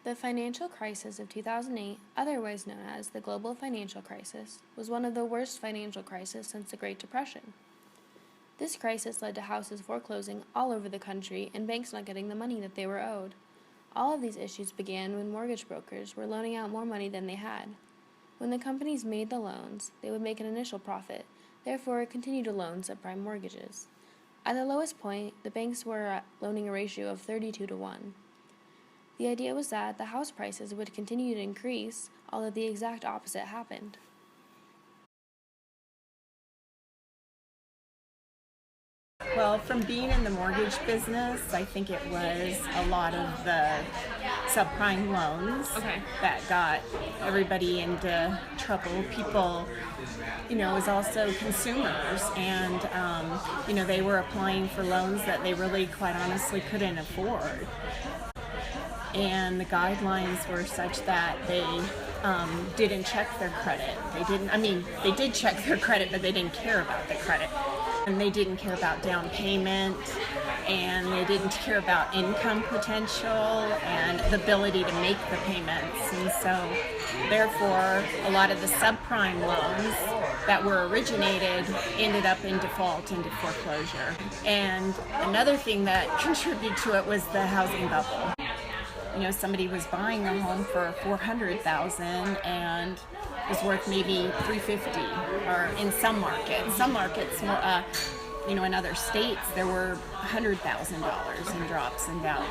The financial crisis of 2008, otherwise known as the global financial crisis, was one of the worst financial crises since the Great Depression. This crisis led to houses foreclosing all over the country and banks not getting the money that they were owed. All of these issues began when mortgage brokers were loaning out more money than they had. When the companies made the loans, they would make an initial profit, therefore continue to loan subprime mortgages. At the lowest point, the banks were loaning a ratio of 32-1. The idea was that the house prices would continue to increase, although the exact opposite happened. Well, from being in the mortgage business, I think it was a lot of the subprime loans that got everybody into trouble. People, it was also consumers, and, they were applying for loans that they really, quite honestly, couldn't afford. And the guidelines were such that they didn't check their credit. They did check their credit, but they didn't care about the credit. And they didn't care about down payment, and they didn't care about income potential and the ability to make the payments. And so, therefore, a lot of the subprime loans that were originated ended up in default, into foreclosure. And another thing that contributed to it was the housing bubble. Somebody was buying a home for $400,000 and was worth maybe $350,000, or in some markets. Some markets, more, in other states, there were $100,000 in drops in value.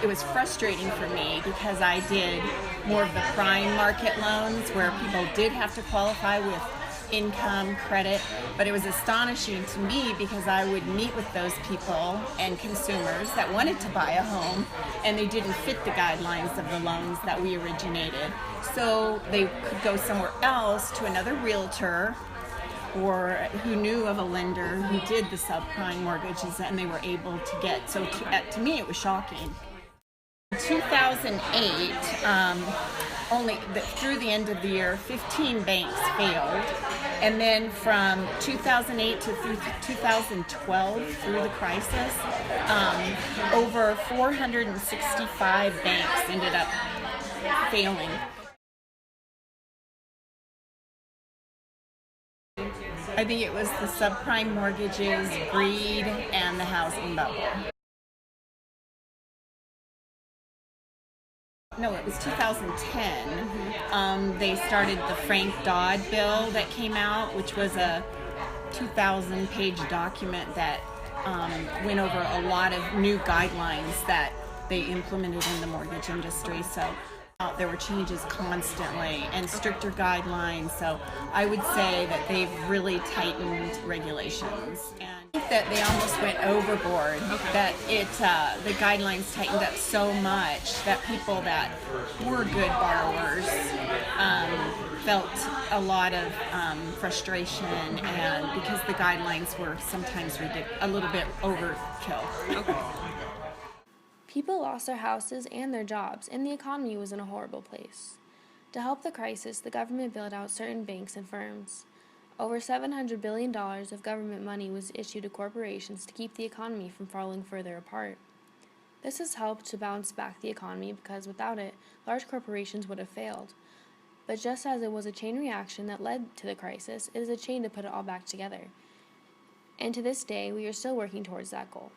It was frustrating for me because I did more of the prime market loans where people did have to qualify with income, credit, but it was astonishing to me because I would meet with those people and consumers that wanted to buy a home and they didn't fit the guidelines of the loans that we originated. So they could go somewhere else to another realtor or who knew of a lender who did the subprime mortgages, and they were able to get, so to me it was shocking. In 2008, through the end of the year, 15 banks failed. And then from 2008 to 2012, through the crisis, over 465 banks ended up failing. I think it was the subprime mortgages, greed, and the housing bubble. No, it was 2010. They started the Frank Dodd bill that came out, which was a 2,000-page document that went over a lot of new guidelines that they implemented in the mortgage industry. So there were changes constantly and stricter guidelines. So I would say that they've really tightened regulations. And I think that they almost went overboard, that the guidelines tightened up so much that people that were good borrowers felt a lot of frustration, and because the guidelines were sometimes a little bit overkill. People lost their houses and their jobs, and the economy was in a horrible place. To help the crisis, the government bailed out certain banks and firms. Over $700 billion of government money was issued to corporations to keep the economy from falling further apart. This has helped to bounce back the economy because without it, large corporations would have failed. But just as it was a chain reaction that led to the crisis, it is a chain to put it all back together. And to this day, we are still working towards that goal.